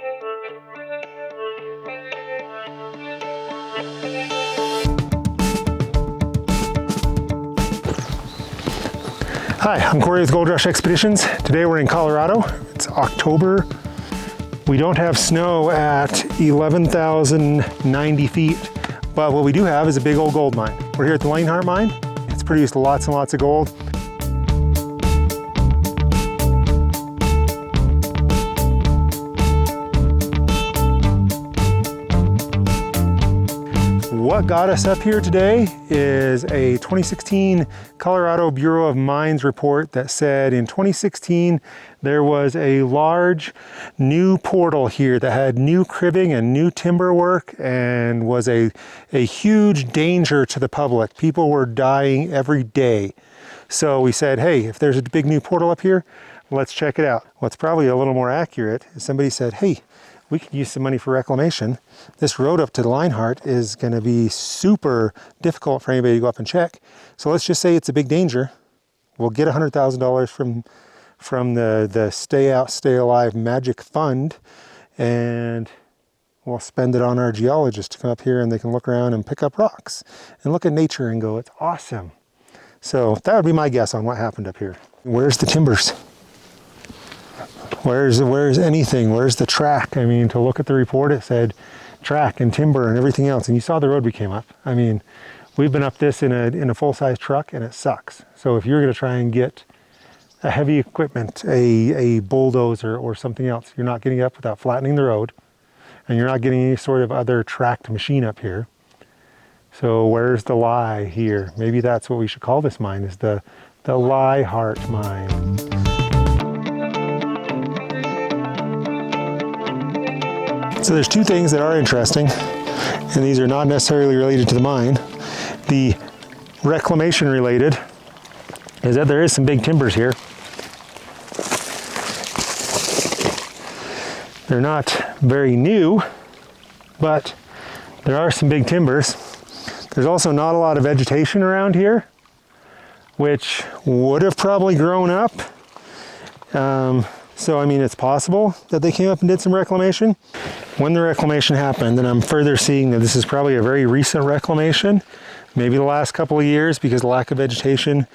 Hi, I'm Corey with Gold Rush Expeditions. Today we're in Colorado. It's October. We don't have snow at 11,090 feet, but what we do have is a big old gold mine. We're here at the Lienhart mine. It's produced lots and lots of gold. What got us up here today is a 2016 Colorado Bureau of Mines report that said in 2016 there was a large new portal here that had new cribbing and new timber work and was a huge danger to the public. People were dying every day. So we said, hey, if there's a big new portal up here, let's check it out. What's probably a little more accurate is somebody said, hey, we could use some money for reclamation. This road up to the Lienhart is going to be super difficult for anybody to go up and check. So let's just say it's a big danger. We'll get $100,000 from the Stay Out, Stay Alive Magic Fund, and we'll spend it on our geologists to come up here and they can look around and pick up rocks and look at nature and go, it's awesome. So that would be my guess on what happened up here. Where's the timbers? Where's anything? Where's the track? I mean, to look at the report, it said track and timber and everything else. And you saw the road we came up. I mean, we've been up this in a full-size truck and it sucks. So if you're going to try and get a heavy equipment, a bulldozer or something else, you're not getting up without flattening the road, and you're not getting any sort of other tracked machine up here. So where's the lie here? Maybe that's what we should call this mine, is the Lienhart mine. So there's two things that are interesting, and these are not necessarily related to the mine. The reclamation related is that there is some big timbers here. They're not very new, but there are some big timbers. There's also not a lot of vegetation around here, which would have probably grown up. So, I mean, it's possible that they came up and did some reclamation. When the reclamation happened, and I'm further seeing that this is probably a very recent reclamation, maybe the last couple of years, because lack of vegetation,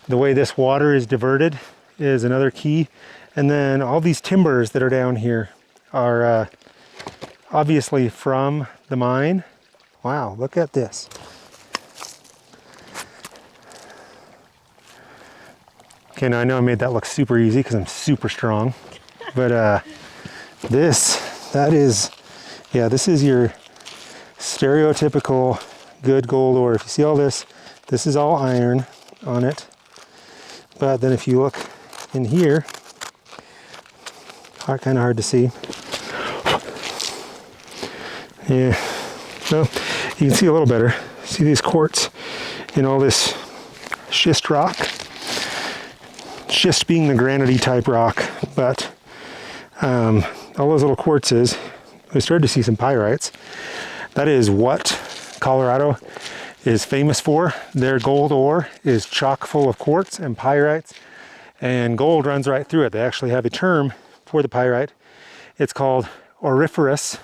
the way this water is diverted is another key. And then all these timbers that are down here are obviously from the mine. Wow, look at this. Okay, now I know I made that look super easy because I'm super strong, but this is your stereotypical good gold ore. If you see all this, this is all iron on it. But then if you look in here, kind of hard to see. Yeah, well, you can see a little better. See these quartz in all this schist rock? Schist being the granite-y type rock, but all those little quartzes, we started to see some pyrites. That is what Colorado is famous for. Their gold ore is chock full of quartz and pyrites, and gold runs right through it. They actually have a term for the pyrite. It's called auriferous,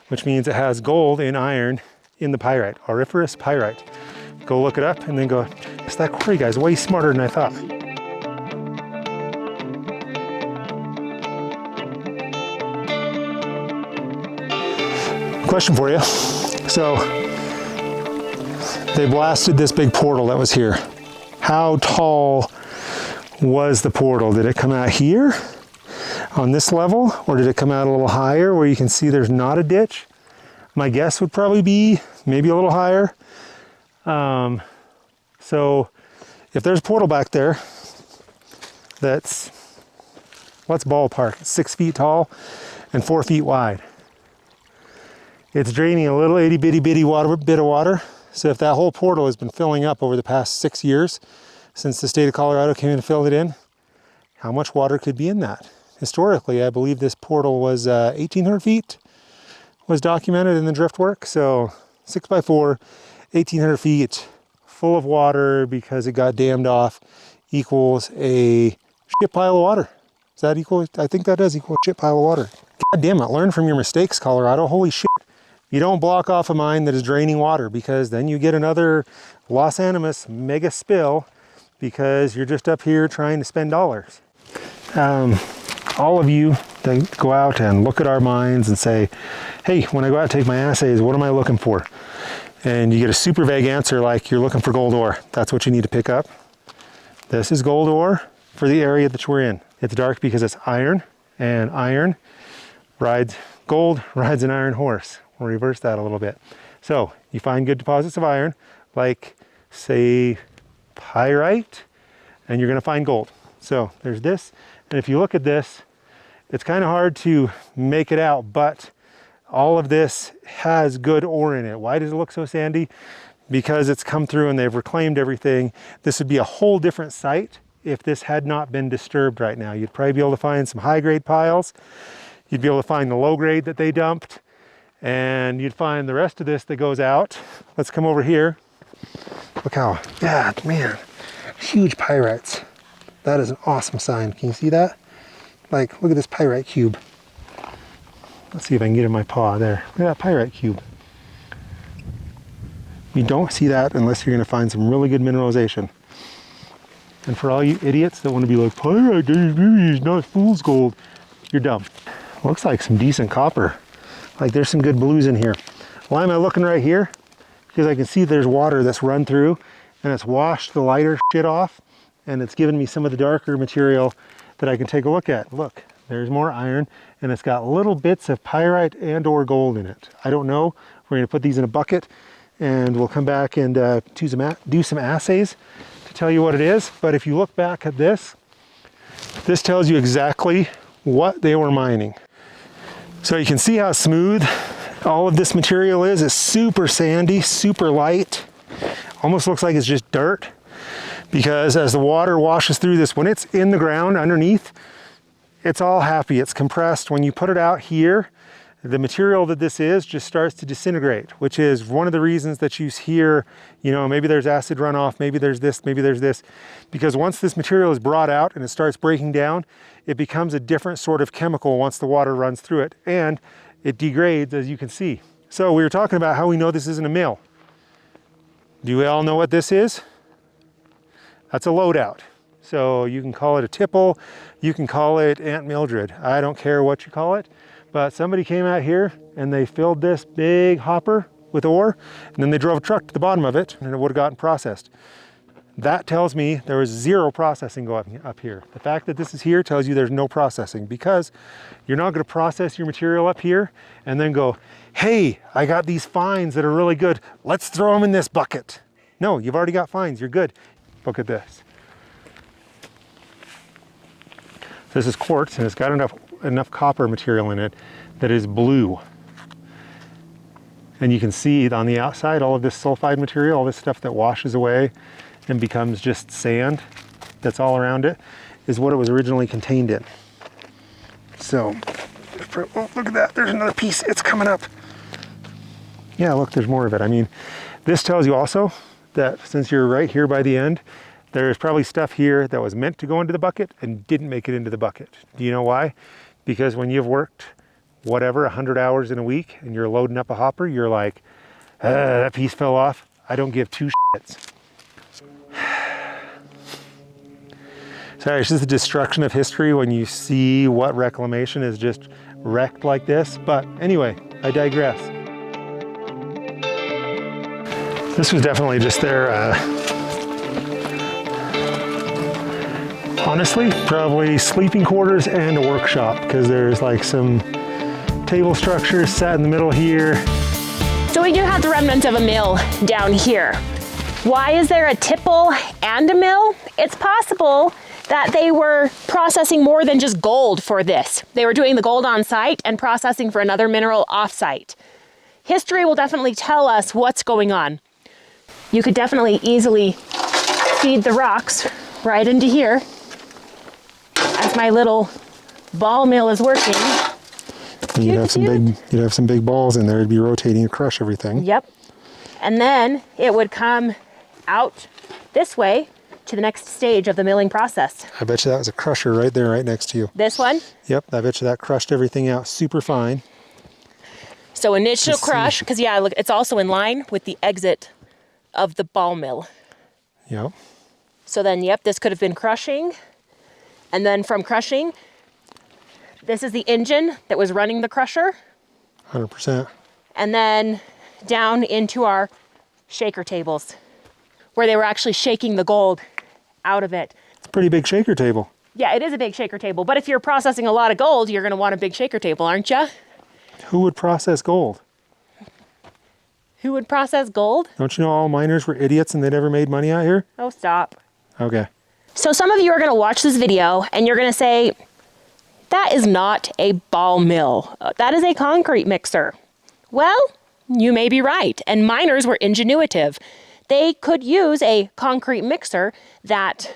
which means it has gold and iron in the pyrite. Auriferous pyrite. Go look it up and then go, it's that Corey guy's way smarter than I thought. Question for you. So they blasted this big portal that was here. How tall was the portal? Did it come out here on this level, or did it come out a little higher where you can see there's not a ditch? My guess would probably be maybe a little higher. So if there's a portal back there that's, let's ballpark, 6 feet tall and 4 feet wide, it's draining a little itty bitty bit of water. So if that whole portal has been filling up over the past 6 years since the state of Colorado came in and filled it in, how much water could be in that? Historically, I believe this portal was 1,800 feet was documented in the drift work. So 6x4, 1,800 feet full of water because it got dammed off equals a shit pile of water. Does that equal? I think that does equal a shit pile of water. God damn it, learn from your mistakes, Colorado. Holy shit. You don't block off a mine that is draining water, because then you get another Los Animas mega spill because you're just up here trying to spend dollars. All of you that go out and look at our mines and say, hey, when I go out and take my assays, what am I looking for? And you get a super vague answer like you're looking for gold ore. That's what you need to pick up. This is gold ore for the area that we're in. It's dark because it's iron, and iron gold rides an iron horse. We'll reverse that a little bit. So you find good deposits of iron, like say pyrite, and you're gonna find gold. So there's this, and if you look at this, it's kind of hard to make it out, but all of this has good ore in it. Why does it look so sandy? Because it's come through and they've reclaimed everything. This would be a whole different site if this had not been disturbed right now. You'd probably be able to find some high grade piles. You'd be able to find the low grade that they dumped, and you'd find the rest of this that goes out. Let's come over here. Look how, yeah, man, huge pyrites. That is an awesome sign. Can you see that? Like, look at this pyrite cube. Let's see if I can get in my paw there. Look at that pyrite cube. You don't see that unless you're gonna find some really good mineralization. And for all you idiots that want to be like, pyrite is not fool's gold, you're dumb. Looks like some decent copper. Like there's some good blues in here. Why am I looking right here? Because I can see there's water that's run through and it's washed the lighter shit off, and it's given me some of the darker material that I can take a look at. Look, there's more iron, and it's got little bits of pyrite and or gold in it. I don't know. We're gonna put these in a bucket and we'll come back and do some assays to tell you what it is. But if you look back at this, this tells you exactly what they were mining. So you can see how smooth all of this material is. It's super sandy, super light. Almost looks like it's just dirt, because as the water washes through this, when it's in the ground underneath, it's all happy, it's compressed. When you put it out here, the material that this is just starts to disintegrate, which is one of the reasons that you hear, you know, maybe there's acid runoff, maybe there's this, because once this material is brought out and it starts breaking down, it becomes a different sort of chemical once the water runs through it, and it degrades, as you can see. So we were talking about how we know this isn't a mill. Do we all know what this is? That's a loadout. So you can call it a tipple, you can call it Aunt Mildred. I don't care what you call it, but somebody came out here and they filled this big hopper with ore, and then they drove a truck to the bottom of it and it would have gotten processed. That tells me there was zero processing going up here. The fact that this is here tells you there's no processing, because you're not gonna process your material up here and then go, hey, I got these fines that are really good, let's throw them in this bucket. No, you've already got fines, you're good. Look at this. This is quartz, and it's got enough copper material in it that is blue. And you can see on the outside all of this sulfide material, all this stuff that washes away and becomes just sand that's all around it, is what it was originally contained in. So, oh, look at that, there's another piece, it's coming up. Yeah, look, there's more of it. I mean, this tells you also that since you're right here by the end, there's probably stuff here that was meant to go into the bucket and didn't make it into the bucket. Do you know why? Because when you've worked, whatever, 100 hours in a week and you're loading up a hopper, you're like, that piece fell off. I don't give two shits. Sorry, it's just the destruction of history when you see what reclamation is just wrecked like this. But anyway, I digress. This was definitely just their, honestly, probably sleeping quarters and a workshop, because there's like some table structures sat in the middle here. So we do have the remnants of a mill down here. Why is there a tipple and a mill? It's possible that they were processing more than just gold for this. They were doing the gold on site and processing for another mineral off site. History will definitely tell us what's going on. You could definitely easily feed the rocks right into here as my little ball mill is working. You'd have some big balls in there. It'd be rotating and crush everything. Yep. And then it would come out this way to the next stage of the milling process. I bet you that was a crusher right there, right next to you. This one? Yep, I bet you that crushed everything out super fine. So initial crush, because yeah, look, it's also in line with the exit of the ball mill. Yep. So then, yep, this could have been crushing. And then from crushing, this is the engine that was running the crusher. 100%. And then down into our shaker tables, where they were actually shaking the gold out of it. It's a pretty big shaker table. Yeah, it is a big shaker table. But if you're processing a lot of gold, you're going to want a big shaker table, aren't you? Who would process gold? Who would process gold? Don't you know all miners were idiots and they never made money out here? Oh, stop. Okay. So some of you are going to watch this video and you're going to say, that is not a ball mill. That is a concrete mixer. Well, you may be right. And miners were ingenuitive. They could use a concrete mixer that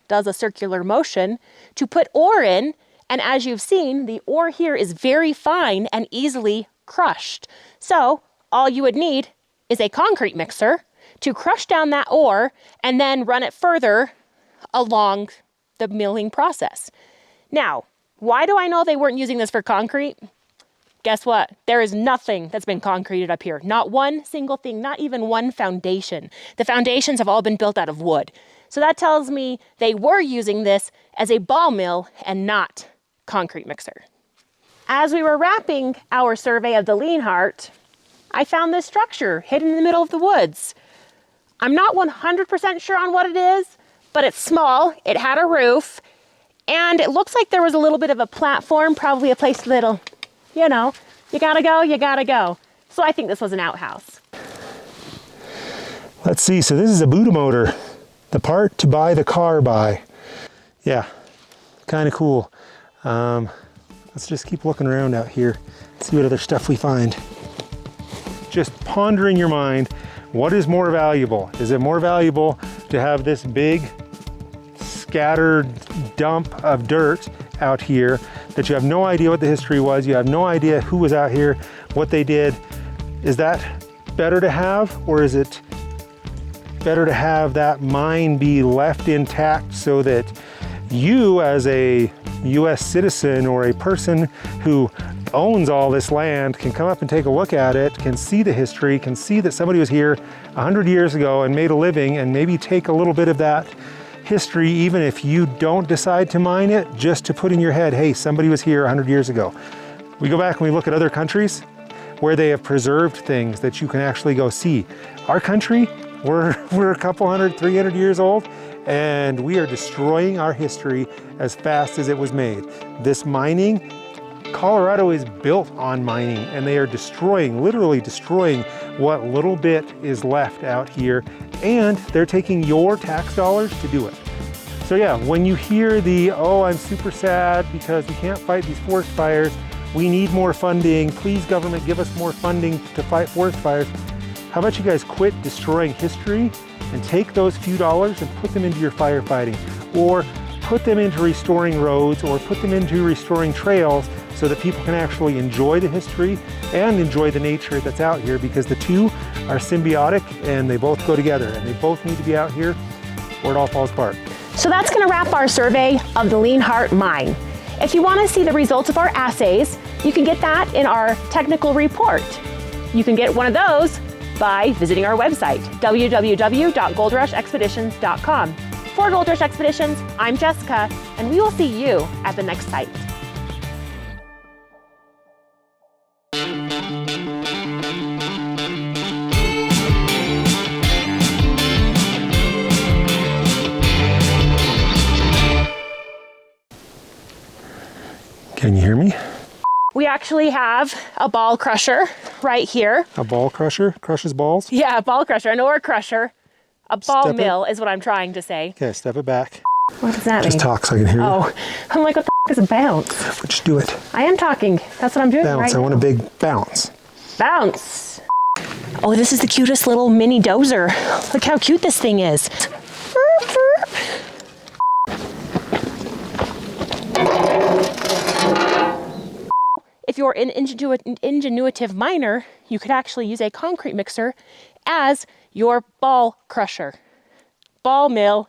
does a circular motion to put ore in. And as you've seen, the ore here is very fine and easily crushed. So all you would need is a concrete mixer to crush down that ore and then run it further along the milling process. Now, why do I know they weren't using this for concrete? Guess what? There is nothing that's been concreted up here. Not one single thing, not even one foundation. The foundations have all been built out of wood. So that tells me they were using this as a ball mill and not concrete mixer. As we were wrapping our survey of the Lienhart, I found this structure hidden in the middle of the woods. I'm not 100% sure on what it is, but it's small, it had a roof, and it looks like there was a little bit of a platform, probably a place that'll, you know, you gotta go, you gotta go. So I think this was an outhouse. Let's see, so this is a Buddha motor. The part to buy the car by. Yeah, kind of cool. Let's just keep looking around out here, see what other stuff we find. Just ponder in your mind, what is more valuable? Is it more valuable to have this big scattered dump of dirt out here that you have no idea what the history was, you have no idea who was out here, what they did? Is that better to have, or is it better to have that mine be left intact so that you as a US citizen or a person who owns all this land can come up and take a look at it, can see the history, can see that somebody was here 100 years ago and made a living, and maybe take a little bit of that history, even if you don't decide to mine it, just to put in your head, hey, somebody was here 100 years ago. We go back and we look at other countries where they have preserved things that you can actually go see. Our country, we're a couple 300 years old, and we are destroying our history as fast as it was made. This mining, Colorado is built on mining, and they are destroying, literally destroying what little bit is left out here, and they're taking your tax dollars to do it. So yeah, when you hear the, oh, I'm super sad because we can't fight these forest fires, we need more funding, please government give us more funding to fight forest fires. How about you guys quit destroying history and take those few dollars and put them into your firefighting, or put them into restoring roads, or put them into restoring trails so that people can actually enjoy the history and enjoy the nature that's out here, because the two are symbiotic and they both go together, and they both need to be out here or it all falls apart. So that's going to wrap our survey of the Lienhart mine. If you want to see the results of our assays, you can get that in our technical report. You can get one of those by visiting our website, www.goldrushexpeditions.com. For Gold Rush Expeditions, I'm Jessica, and we will see you at the next site. Can you hear me? We actually have a ball crusher right here. A ball crusher? Crushes balls? Yeah, a ball crusher, an ore crusher. A ball Step mill is what I'm trying to say. Okay, step it back. What does that mean? Just talk so I can hear you. Oh, I'm like, what the is a bounce? Just do it. I am talking. That's what I'm doing Bounce. right I want a now. big bounce. Bounce. Oh, this is the cutest little mini dozer. Look how cute this thing is. If you're an ingenuitive miner, you could actually use a concrete mixer as your ball crusher. Ball mill